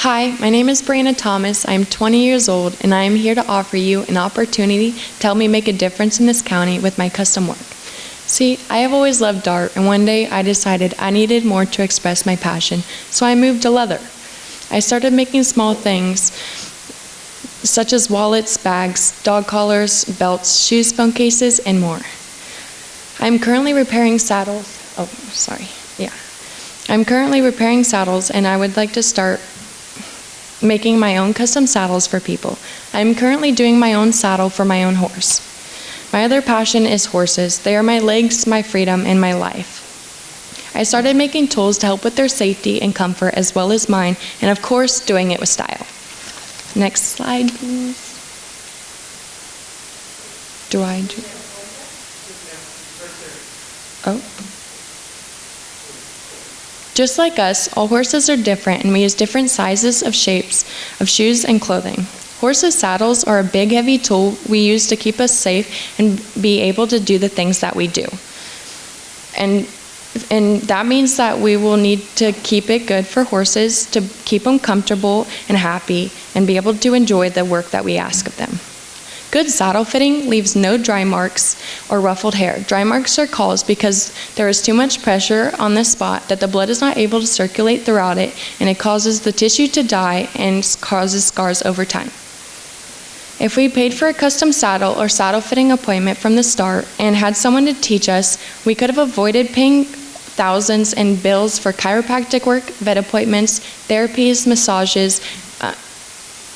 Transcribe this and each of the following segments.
Hi, my name is Brianna Thomas. I am 20 years old, and I am here to offer you an opportunity to help me make a difference in this county with my custom work. See, I have always loved art, and one day I decided I needed more to express my passion, so I moved to leather. I started making small things, such as wallets, bags, dog collars, belts, shoes, phone cases, and more. I'm currently repairing saddles. I'm currently repairing saddles, and I would like to start making my own custom saddles for people. I'm currently doing my own saddle for my own horse. My other passion is horses. They are my legs, my freedom, and my life. I started making tools to help with their safety and comfort as well as mine, and of course, doing it with style. Next slide, please. Just like us, all horses are different, and we use different sizes of shapes of shoes and clothing. Horses' saddles are a big, heavy tool we use to keep us safe and be able to do the things that we do. And that means that we will need to keep it good for horses to keep them comfortable and happy and be able to enjoy the work that we ask of them. Good saddle fitting leaves no dry marks or ruffled hair. Dry marks are caused because there is too much pressure on the spot that the blood is not able to circulate throughout it, and it causes the tissue to die and causes scars over time. If we paid for a custom saddle or saddle fitting appointment from the start and had someone to teach us, we could have avoided paying thousands in bills for chiropractic work, vet appointments, therapies, massages,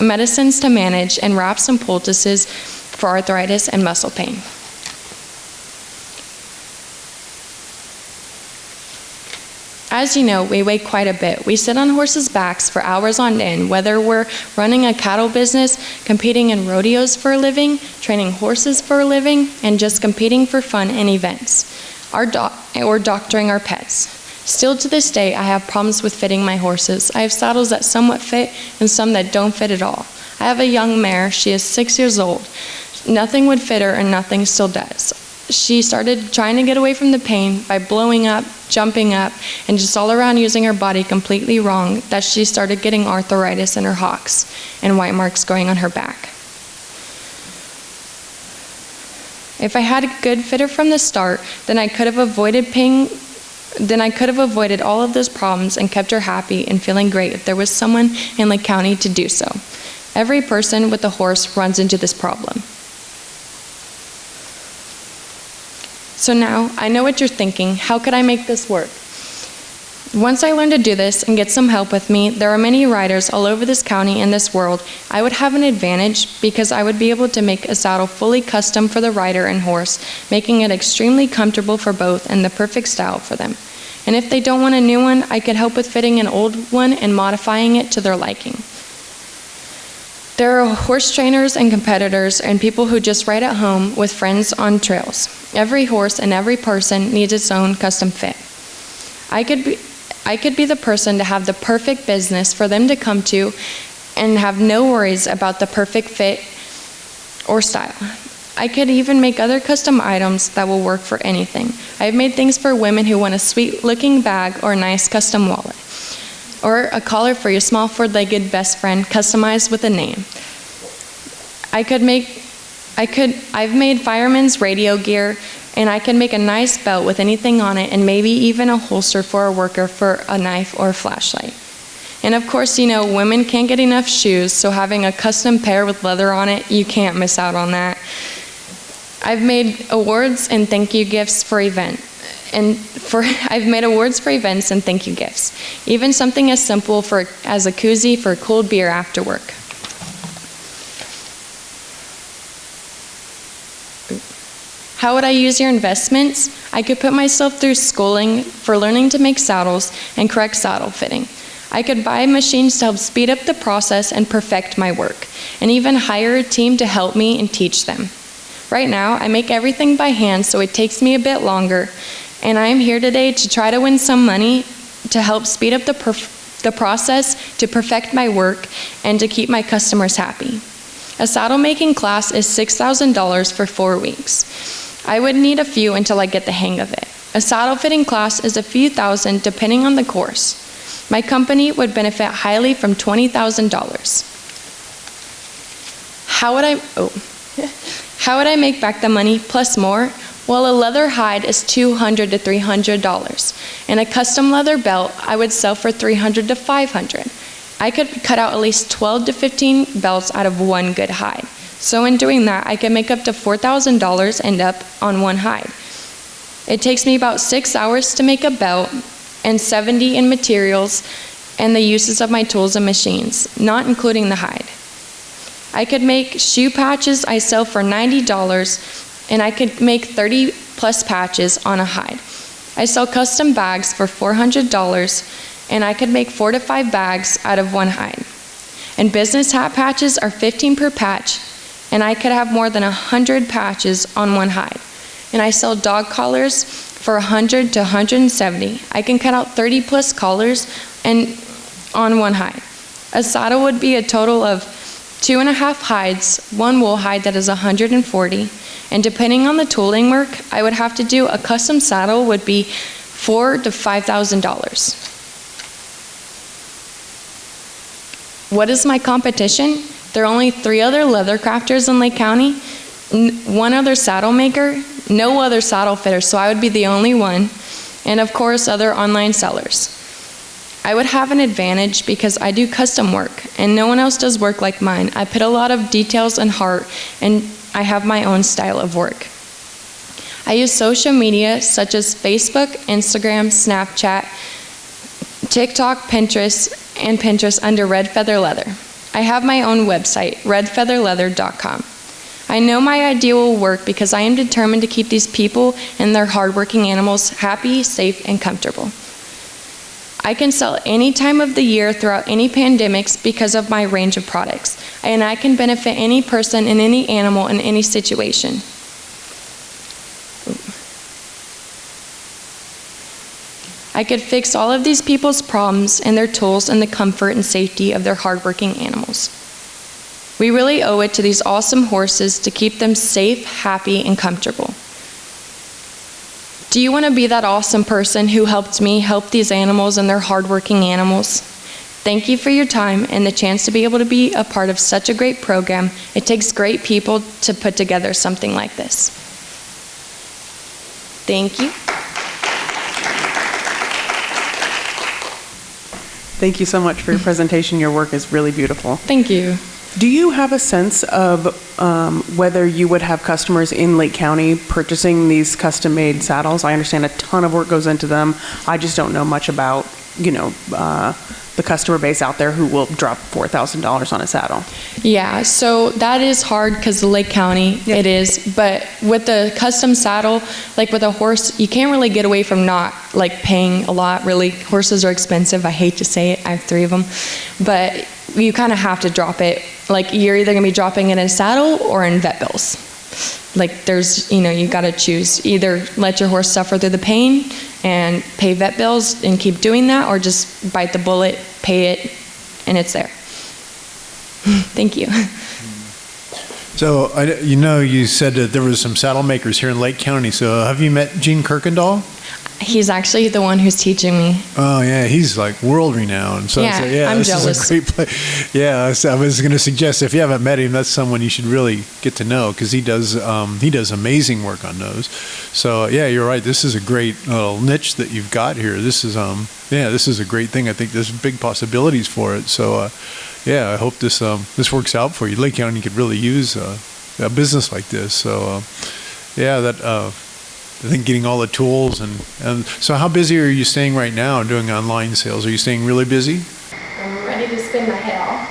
medicines to manage, and wraps and poultices for arthritis and muscle pain. As you know, we weigh quite a bit. We sit on horses' backs for hours on end, whether we're running a cattle business, competing in rodeos for a living, training horses for a living, and just competing for fun and events, or doctoring our pets. Still to this day, I have problems with fitting my horses. I have saddles that somewhat fit and some that don't fit at all. I have a young mare. She is 6 years old. Nothing would fit her, and nothing still does. She started trying to get away from the pain by blowing up, jumping up, and just all around using her body completely wrong, that she started getting arthritis in her hocks and white marks going on her back. If I had a good fitter from the start, then I could have avoided all of those problems and kept her happy and feeling great if there was someone in Lake County to do so. Every person with a horse runs into this problem. So now, I know what you're thinking. How could I make this work? Once I learned to do this and get some help with me, there are many riders all over this county and this world. I would have an advantage because I would be able to make a saddle fully custom for the rider and horse, making it extremely comfortable for both and the perfect style for them. And if they don't want a new one, I could help with fitting an old one and modifying it to their liking. There are horse trainers and competitors and people who just ride at home with friends on trails. Every horse and every person needs its own custom fit. I could be the person to have the perfect business for them to come to and have no worries about the perfect fit or style. I could even make other custom items that will work for anything. I've made things for women who want a sweet-looking bag or a nice custom wallet, or a collar for your small four-legged best friend customized with a name. I've made firemen's radio gear, and I can make a nice belt with anything on it, and maybe even a holster for a worker for a knife or a flashlight. And of course, you know, women can't get enough shoes, so having a custom pair with leather on it, you can't miss out on that. I've made awards and thank you gifts for events. I've made awards for events and thank you gifts. Even something as simple as a koozie for a cold beer after work. How would I use your investments? I could put myself through schooling for learning to make saddles and correct saddle fitting. I could buy machines to help speed up the process and perfect my work, and even hire a team to help me and teach them. Right now, I make everything by hand, so it takes me a bit longer, and I am here today to try to win some money to help speed up the process, to perfect my work, and to keep my customers happy. A saddle making class is $6,000 for 4 weeks. I would need a few until I get the hang of it. A saddle fitting class is a few thousand depending on the course. My company would benefit highly from $20,000. How would I make back the money plus more? Well, a leather hide is $200 to $300, and a custom leather belt I would sell for $300 to $500. I could cut out at least 12 to 15 belts out of one good hide. So in doing that, I could make up to $4,000 end up on one hide. It takes me about 6 hours to make a belt and 70 in materials and the uses of my tools and machines, not including the hide. I could make shoe patches I sell for $90, and I could make 30 plus patches on a hide. I sell custom bags for $400, and I could make 4 to 5 bags out of one hide. And business hat patches are $15 per patch, and I could have more than 100 patches on one hide. And I sell dog collars for $100 to $170. I can cut out 30 plus collars and on one hide. A saddle would be a total of 2.5 hides, one wool hide that is $140, and depending on the tooling work I would have to do, a custom saddle would be $4,000 to $5,000. What is my competition? There are only 3 other leather crafters in Lake County, 1 other saddle maker, no other saddle fitter, so I would be the only one, and of course other online sellers. I would have an advantage because I do custom work, and no one else does work like mine. I put a lot of details and heart, and I have my own style of work. I use social media such as Facebook, Instagram, Snapchat, TikTok, Pinterest under Red Feather Leather. I have my own website, redfeatherleather.com. I know my idea will work because I am determined to keep these people and their hardworking animals happy, safe, and comfortable. I can sell any time of the year throughout any pandemics because of my range of products, and I can benefit any person and any animal in any situation. I could fix all of these people's problems and their tools in the comfort and safety of their hardworking animals. We really owe it to these awesome horses to keep them safe, happy, and comfortable. Do you want to be that awesome person who helped me help these animals and their hardworking animals? Thank you for your time and the chance to be able to be a part of such a great program. It takes great people to put together something like this. Thank you. Thank you so much for your presentation. Your work is really beautiful. Thank you. Do you have a sense of whether you would have customers in Lake County purchasing these custom-made saddles? I understand a ton of work goes into them. I just don't know much about, the customer base out there who will drop $4,000 on a saddle. Yeah, so that is hard because the Lake County, it is. But with the custom saddle, like with a horse, you can't really get away from not paying a lot, really. Horses are expensive. I hate to say it. I have 3 of them. But you kind of have to drop it. You're either going to be dropping it in a saddle or in vet bills. There's, you got to choose. Either let your horse suffer through the pain and pay vet bills and keep doing that, or just bite the bullet, pay it, and it's there. Thank you. So, you said that there was some saddle makers here in Lake County. So have you met Gene Kirkendall? He's actually the one who's teaching me. Oh yeah, he's world renowned. So yeah, I'm jealous. Is a great place. Yeah, I was going to suggest if you haven't met him, that's someone you should really get to know because he does amazing work on those. So yeah, you're right. This is a great little niche that you've got here. This is this is a great thing. I think there's big possibilities for it. So I hope this works out for you. Lake County could really use a business like this. So I think getting all the tools and so how busy are you staying right now doing online sales? Are you staying really busy? I'm ready to spin my head off,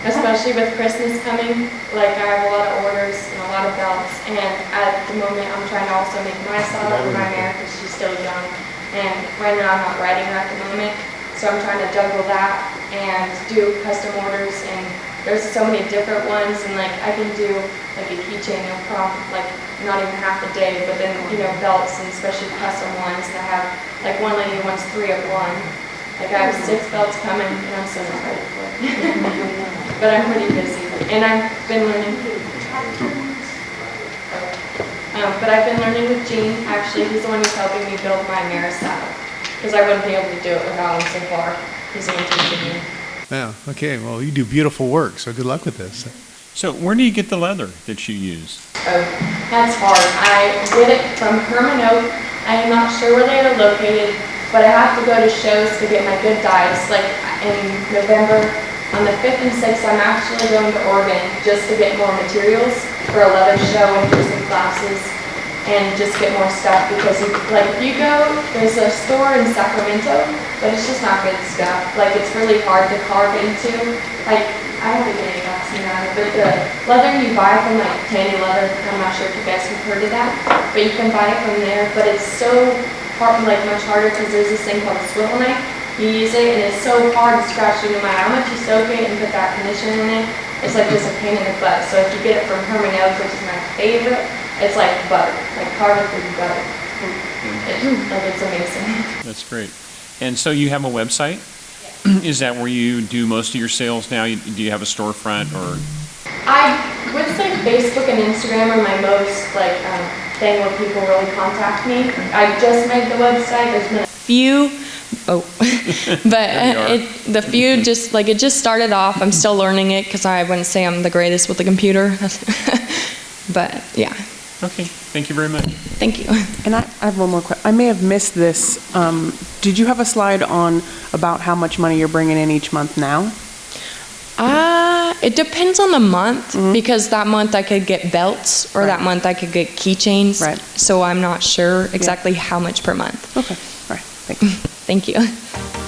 especially with Christmas coming. I have a lot of orders and a lot of belts, and at the moment I'm trying to also make my saddle for my mare because she's still young, and right now I'm not riding her at the moment, so I'm trying to juggle that and do custom orders, and there's so many different ones, and I can do a keychain no problem, not even half a day, but then belts and especially custom ones, and I have one lady who wants 3 of one. I have 6 belts coming, and I'm so excited for it. But I'm pretty busy, and I've been learning. But I've been learning with Gene. Actually, he's the one who's helping me build my mare saddle. because I wouldn't be able to do it without him so far. He's been teaching me. Yeah, okay, well, you do beautiful work, so good luck with this. So where do you get the leather that you use? Oh, that's hard. I get it from Herman Oak. I am not sure where they are located, but I have to go to shows to get my good dyes. Like in November, on the 5th and 6th, I'm actually going to Oregon just to get more materials for a leather show and do some classes and just get more stuff because like if you go, there's a store in Sacramento, but it's just not good stuff. Like it's really hard to carve into. Like I have to get a vaccine out of it, but the leather you buy from like Tanny Leather, I'm not sure if you guys have heard of that, but you can buy it from there, but it's so hard, like much harder because there's this thing called a swivel knife. You use it and it's so hard to scratch it no matter how much you soak it and put that conditioner in it. It's like just a pain in the butt. So if you get it from Herman Oak, which is my favorite, it's like butter, like carbon free butter. Like it's amazing. That's great. And so you have a website? Is that where you do most of your sales now? Do you have a storefront or? I would say Facebook and Instagram are my most like thing where people really contact me. I just made the website. There's been a few. But the few just like it just started off. I'm still learning it because I wouldn't say I'm the greatest with the computer. But yeah. Okay. Thank you very much. Thank you. And I have one more question. I may have missed this. Did you have a slide on about how much money you're bringing in each month now? It depends on the month because that month I could get belts or that month I could get keychains. Right. So I'm not sure exactly how much per month. Okay. All right. Thank you. Thank you.